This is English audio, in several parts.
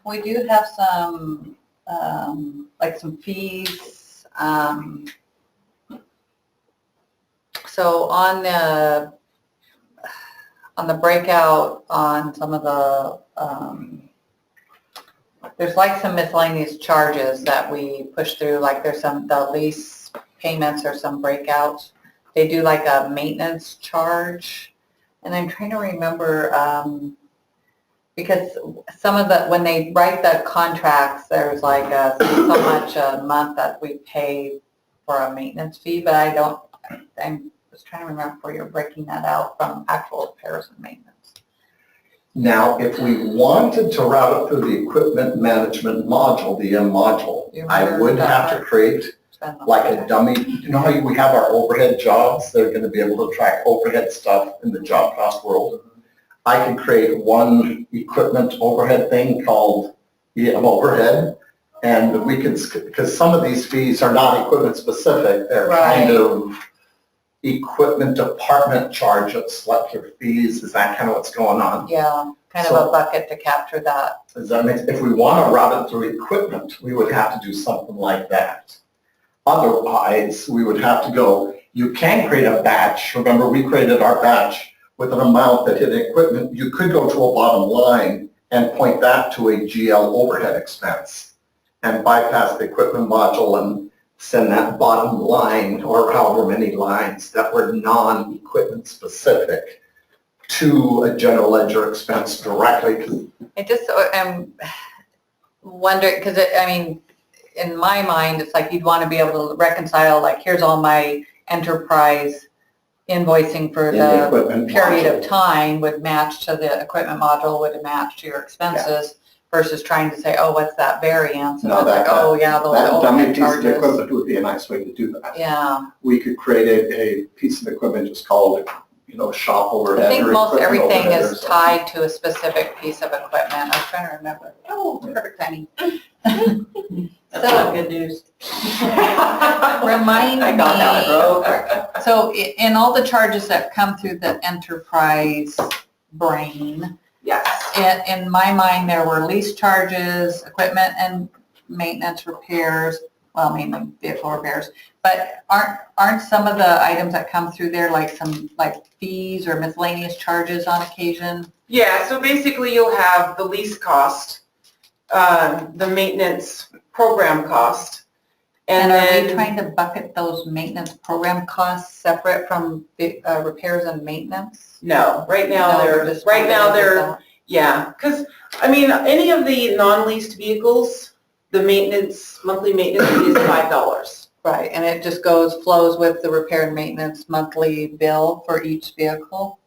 we do have some, like some fees. So on the breakout on some of the, there's like some miscellaneous charges that we push through, like there's the lease payments or some breakouts. They do like a maintenance charge. And I'm trying to remember, because some of when they write the contracts, there's like so much a month that we pay for a maintenance fee, but I was trying to remember where you're breaking that out from actual repairs and maintenance. Now, if we wanted to route it through the equipment management module, the M module, I would have to create like a dummy. You know how we have our overhead jobs? They're going to be able to track overhead stuff in the job cost world. I can create one equipment overhead thing called EM overhead, and we can, because some of these fees are not equipment specific, they're kind of equipment department charges, like your fees. Is that kind of what's going on? Yeah, kind of a bucket to capture that. Does that make sense? If we want to route it through equipment, we would have to do something like that. Otherwise, we would have to go, you can create a batch. Remember, we created our batch with an amount that hit equipment. You could go to a bottom line and point that to a GL overhead expense and bypass the equipment module and send that bottom line or however many lines that were non-equipment specific to a general ledger expense directly. It just, I'm wondering, because I mean, in my mind, it's like you'd want to be able to reconcile, like, here's all my enterprise invoicing for the period of time would match to the equipment module, would match to your expenses, versus trying to say, oh, what's that variance? And it's like, oh, yeah, those overhead charges. That dummy piece of equipment would be a nice way to do that. Yeah. We could create a piece of equipment just called, shop overhead. I think most everything is tied to a specific piece of equipment. I was trying to remember. Oh, perfect timing. So good news. Remind me. So in all the charges that come through the enterprise brain, yes, in my mind, there were lease charges, equipment and maintenance repairs, well, mainly vehicle repairs, but aren't some of the items that come through there like some fees or miscellaneous charges on occasion? Yeah, so basically you'll have the lease cost, the maintenance program cost, and are we trying to bucket those maintenance program costs separate from repairs and maintenance? No, right now they're yeah, because I mean any of the non-leased vehicles, the monthly maintenance fee is $5. Right, and it just flows with the repair and maintenance monthly bill for each vehicle?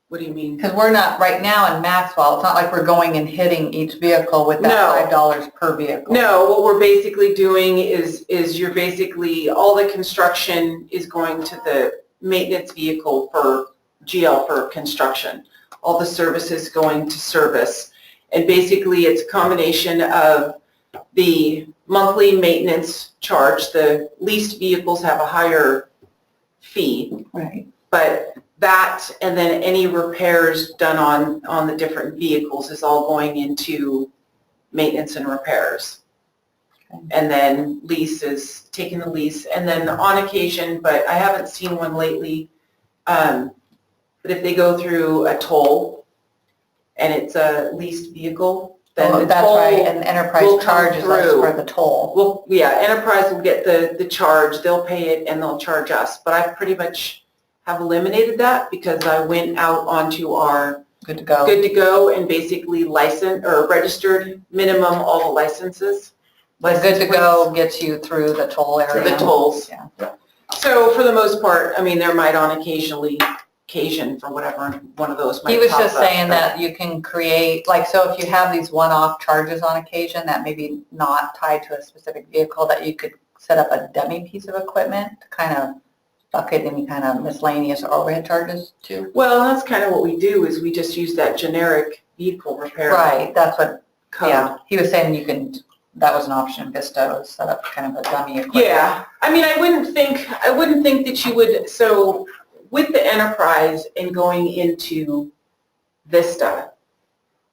What do you mean? Because we're not, right now in Maxwell, it's not like we're going and hitting each vehicle with that $5 per vehicle. No, what we're basically doing is you're basically, all the construction is going to the maintenance vehicle for GL for construction. All the services going to service. And basically it's a combination of the monthly maintenance charge. The leased vehicles have a higher fee. Right. But that and then any repairs done on the different vehicles is all going into maintenance and repairs. Okay. And then lease is taking the lease. And then on occasion, but I haven't seen one lately, but if they go through a toll and it's a leased vehicle, then that's right, and Enterprise charges us for the toll. Well, yeah, Enterprise will get the charge, they'll pay it and they'll charge us. But I pretty much have eliminated that because I went out onto our Good to Go and basically licensed or registered minimum all the licenses. But Good to Go gets you through the toll area. The tolls. Yeah. So for the most part, I mean, there might on occasion for whatever one of those might He was pop just up, saying that you can create, so if you have these one-off charges on occasion that maybe not tied to a specific vehicle, that you could set up a dummy piece of equipment to kind of bucket any kind of miscellaneous overhead charges too. Well, that's kind of what we do is we just use that generic vehicle repair. Right, that's what, code. Yeah, he was saying you can, that was an option in Vista, was set up kind of a dummy equipment. Yeah, I mean, I wouldn't think that you would, so with the Enterprise and going into Vista,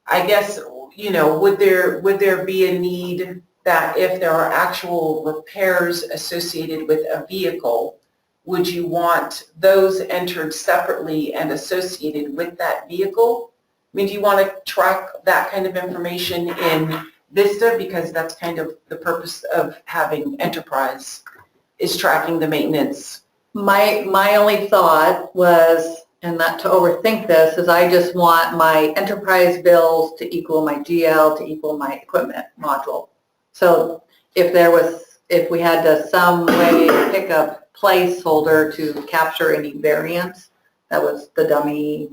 I guess, would there be a need that if there are actual repairs associated with a vehicle, would you want those entered separately and associated with that vehicle? I mean, do you want to track that kind of information in Vista? Because that's kind of the purpose of having Enterprise, is tracking the maintenance. My only thought was, and not to overthink this, is I just want my enterprise bills to equal my GL to equal my equipment module. So if we had to some way pick a placeholder to capture any variance, that was the dummy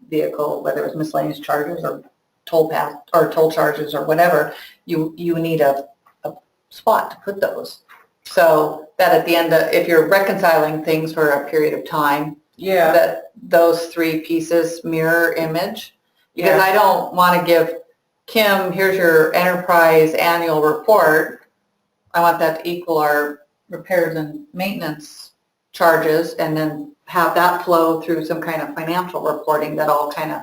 vehicle, whether it was miscellaneous charges or toll pass or toll charges or whatever, you need a spot to put those. So that at the end, if you're reconciling things for a period of time, Yeah. that those three pieces mirror image. Because Yeah. I don't want to give Kim, here's your enterprise annual report. I want that to equal our repairs and maintenance charges and then have that flow through some kind of financial reporting that all kind of.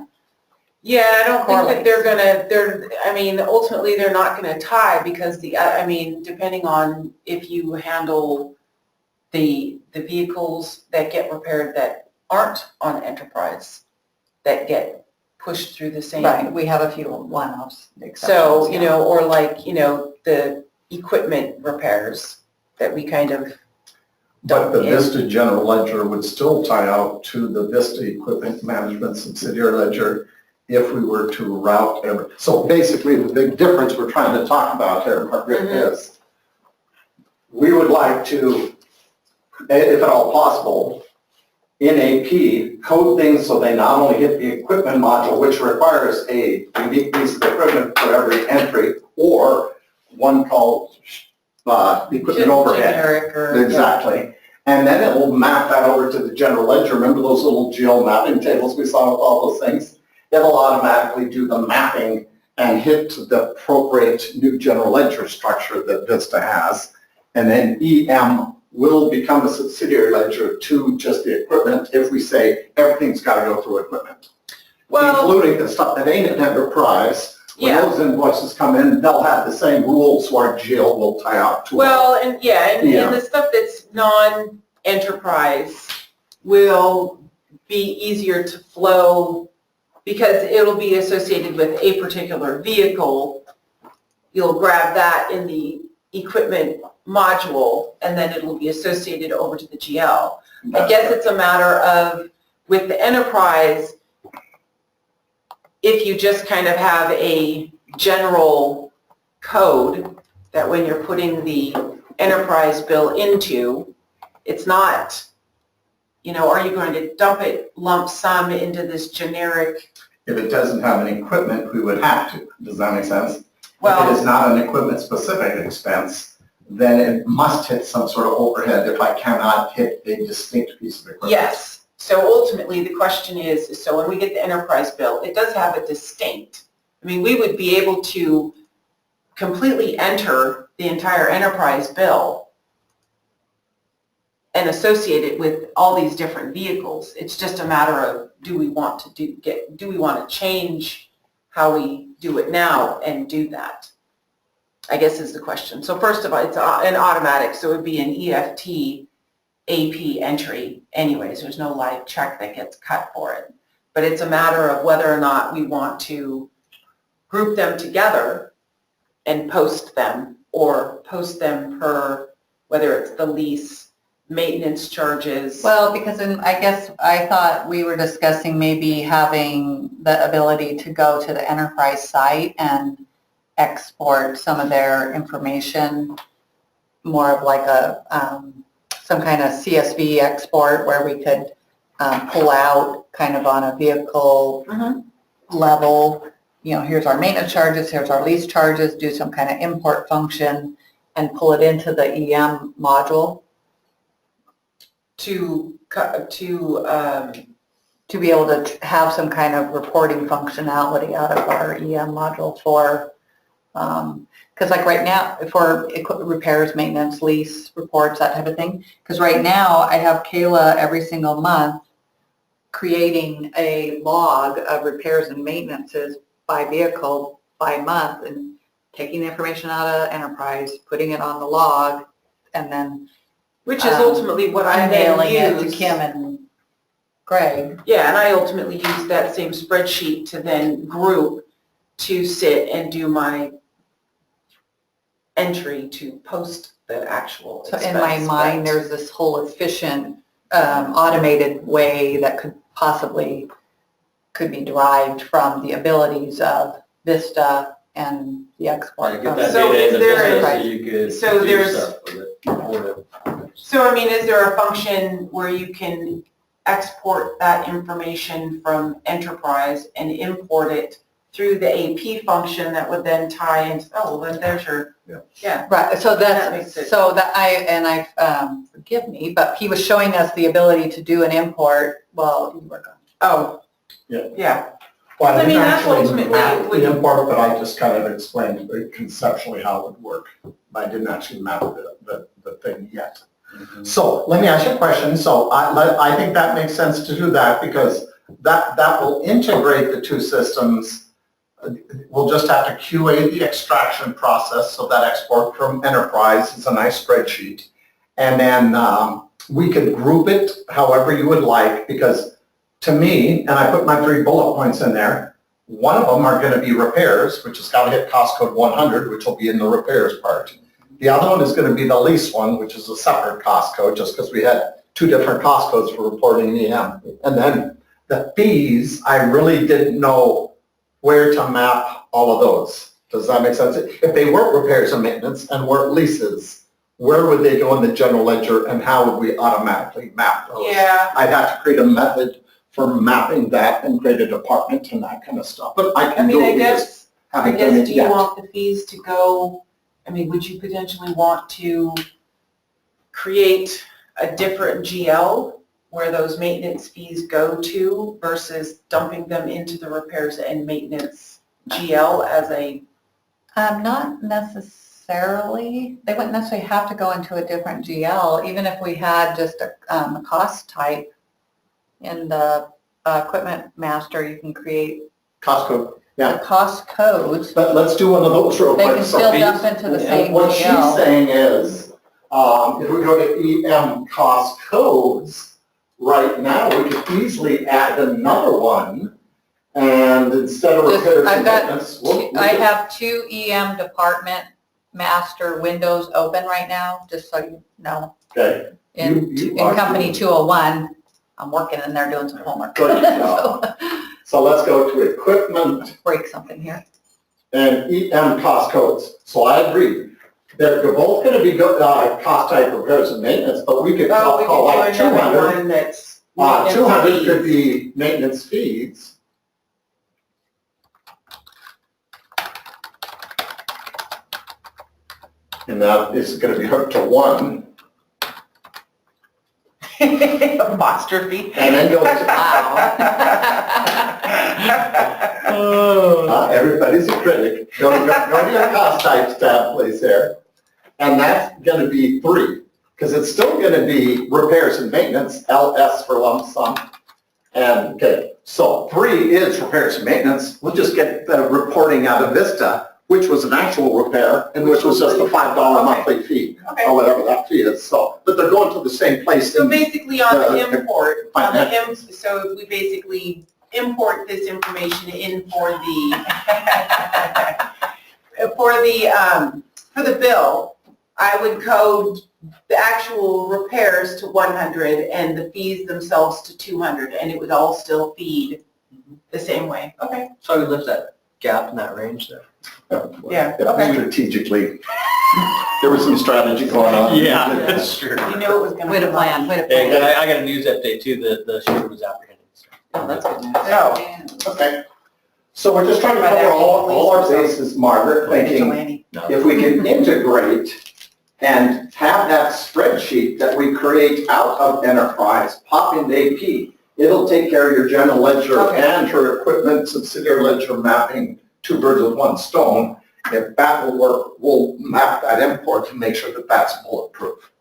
Yeah, I don't think that ultimately they're not gonna tie because depending on if you handle the vehicles that get repaired that aren't on Enterprise, that get pushed through the same. Right, we have a few one-offs. So, exceptions, yeah. or the equipment repairs that we kind of. But the Yeah. Vista general ledger would still tie out to the Vista equipment management subsidiary ledger if we were to route every. So basically, the big difference we're trying to talk about here, Margaret, is we would like to, if at all possible, in AP, code things so they not only hit the equipment module, which requires a unique piece of equipment for every entry, or one called equipment overhead. Generic or. Exactly. And then it will map that over to the general ledger. Remember those little geo mapping tables we saw with all those things? It'll automatically do the mapping and hit the appropriate new general ledger structure that Vista has. And then EM will become a subsidiary ledger to just the equipment if we say everything's got to go through equipment. Well, Including the stuff that ain't an enterprise. When Yeah. those invoices come in, they'll have the same rules where GL will tie out to. and the stuff that's non-enterprise will be easier to flow because it'll be associated with a particular vehicle. You'll grab that in the equipment module and then it'll be associated over to the GL. I guess it's a matter of, with the enterprise, if you just kind of have a general code that when you're putting the enterprise bill into, it's not, are you going to dump it lump sum into this generic? If it doesn't have any equipment, we would have to. Does that make sense? If Well, it is not an equipment-specific expense, then it must hit some sort of overhead if I cannot hit a distinct piece of equipment. yes. So ultimately, the question is, so when we get the enterprise bill, it does have a distinct, we would be able to completely enter the entire enterprise bill and associate it with all these different vehicles. It's just a matter of, do we want to change how we do it now and do that? I guess is the question. So first of all, it's an automatic, so it would be an EFT AP entry anyways. There's no live check that gets cut for it. But it's a matter of whether or not we want to group them together and post them, or post them per, whether it's the lease, maintenance charges. Well, because I guess I thought we were discussing maybe having the ability to go to the enterprise site and export some of their information, more of like some kind of CSV export where we could pull out kind of on a vehicle level, here's our maintenance charges, here's our lease charges, do some kind of import function and pull it into the EM module. To be able to have some kind of reporting functionality out of our EM module for, because like right now, for equipment repairs, maintenance, lease, reports, that type of thing, because right now I have Kayla every single month creating a log of repairs and maintenances by vehicle by month and taking the information out of enterprise, putting it on the log, and then Which is ultimately what I then mailing it to use. Kim and Greg. Yeah, and I ultimately use that same spreadsheet to then group to sit and do my entry to post the actual So expense. in my mind, but- there's this whole efficient, automated way that could be derived from the abilities of Vista and the export. Get from- that So data is into there Vista a- so you could so do there's- stuff with it, report it. So I mean, is there a function where you can export that information from enterprise and import it through the AP function that would then tie into, oh, well then there's your, yeah. Right, so That makes it- so that forgive me, but he was showing us the ability to do an import while you were gone. Oh. Yeah. Yeah, Well, I mean, didn't that's actually ultimately map what- the import, but I just kind of explained conceptually how it would work. I didn't actually map the thing yet. So let me ask you a question. So I think that makes sense to do that because that will integrate the two systems. We'll just have to QA the extraction process, so that export from enterprise is a nice spreadsheet. And then we could group it however you would like, because to me, and I put my 3 bullet points in there, one of them are going to be repairs, which has got to hit cost code 100, which will be in the repairs part. The other one is going to be the lease one, which is a separate cost code, just because we had 2 different cost codes for reporting EM. And then the fees, I really didn't know where to map all of those. Does that make sense? If they weren't repairs and maintenance and weren't leases, where would they go in the general ledger and how would we automatically map those? yeah. I'd have to create a method for mapping that and create a department and that kind of stuff. But I I can do mean, it. I We just guess, haven't done it do you yet. want the fees to go, I mean, would you potentially want to create a different GL where those maintenance fees go to versus dumping them into the repairs and maintenance GL as a, Not necessarily. They wouldn't necessarily have to go into a different GL, even if we had just a cost type in the equipment master, you can create Cost code. Yeah. the cost codes. Let's do one of those real They quick. can So still these- dump into the and same what she's GL. saying is, if we go to EM cost codes, right now, we could easily add another one. And instead of Just- repairs I've and got maintenance, I have 2 EM department master windows open right now, just so you know. Okay. In You are company doing- 201, I'm working in there doing some homework. Good job. So let's go to equipment Break something here. and EM cost codes. So I agree. They're both going to be cost type repairs and maintenance, but we could oh, we call like could do 200. another one that's. maintenance 200 could fees. be maintenance fees. And that is going to be hooked to 1. Apostrophe. And then goes to, everybody's a critic. Go to your cost types tab, please there. And that's going to be 3, because it's still going to be repairs and maintenance, LS for lump sum. And, okay, so 3 is repairs and maintenance. We'll just get the reporting out of Vista, which was an actual repair, and which was just a $5 monthly fee, Okay. or whatever that fee is. So, but they're going to the same place. So basically on the The- import, so if we basically import this information in for the, for the bill, I would code the actual repairs to 100 and the fees themselves to 200, and it would all still feed the same way. Okay. So we lift that gap in that range there. Yeah, okay. Strategically, there was some strategy going on. That's true. You know it was gonna. Way to come plan, up. way to Hey, plan. I got a news update too, the shooter was apprehended. Oh, that's good news. Oh. Okay. So we're just trying to cover all our bases, Margaret, thinking Vigilante. if we can integrate and have that spreadsheet that we create out of enterprise pop into AP, it'll take care of your general ledger Okay. and your equipment subsidiary ledger mapping, 2 birds with 1 stone. If that will work, we'll map that import to make sure that that's bulletproof.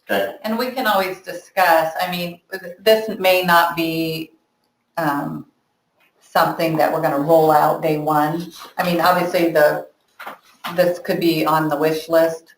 Okay? And we can always discuss, I mean, this may not be something that we're gonna roll out day one. I mean, obviously this could be on the wish list.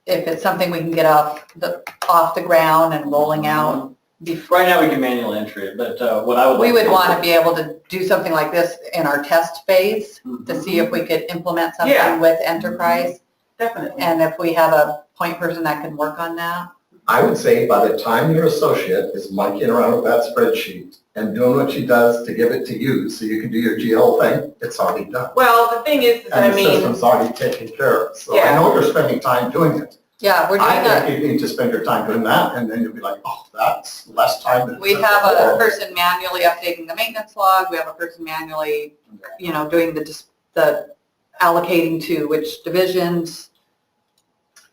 If it's something we can get off the ground and rolling out before. Right now, we can manual entry it, but what I would. We like would want to be able to do something like this in our test phase to see if we could implement Yeah. something with Enterprise. Definitely. And if we have a point person that can work on that. I would say by the time your associate is monkeying around with that spreadsheet and doing what she does to give it to you so you can do your GL thing, it's already done. Well, the thing is, I And the mean, system's already taken care of. So I Yeah. know you're spending time doing it. Yeah, we're doing I that. think you need to spend your time doing that, and then you'll be like, oh, that's less time than. it We took have a before. person manually updating the maintenance log. We have a person manually, doing the allocating to which divisions,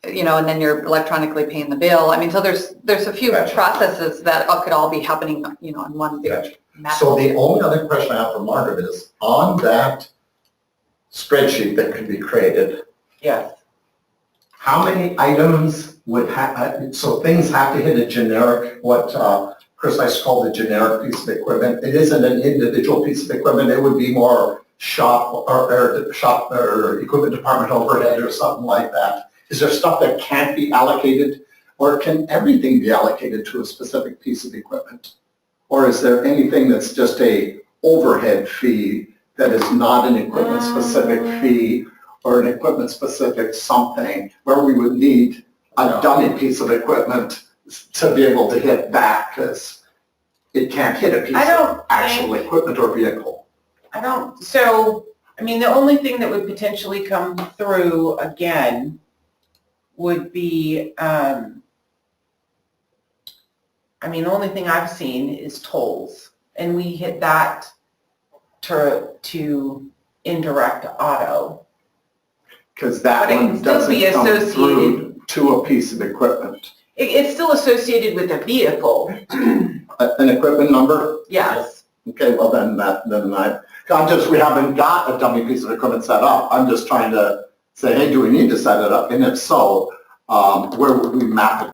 and then you're electronically paying the bill. I mean, so there's a few Gotcha. processes that could all be happening, in one big Gotcha. map. So the only other question I have for Margaret is, on that spreadsheet that could be created, yes. how many items would have, so things have to hit a generic, what Chris likes to call the generic piece of equipment. It isn't an individual piece of equipment, it would be more shop or equipment department overhead or something like that. Is there stuff that can't be allocated, or can everything be allocated to a specific piece of equipment? Or is there anything that's just a overhead fee that is not an equipment-specific fee or an equipment-specific something where we would need a dummy piece of equipment to be able to hit back because it can't hit a piece of actual equipment or vehicle? The only thing that would potentially come through again would be, the only thing I've seen is tolls, and we hit that to indirect auto. Because that But it one can still be doesn't come associated- through to a piece of equipment. It's still associated with a vehicle, An equipment number? yes. Okay, well we haven't got a dummy piece of equipment set up. I'm just trying to say, hey, do we need to set it up? And if so, where would we map it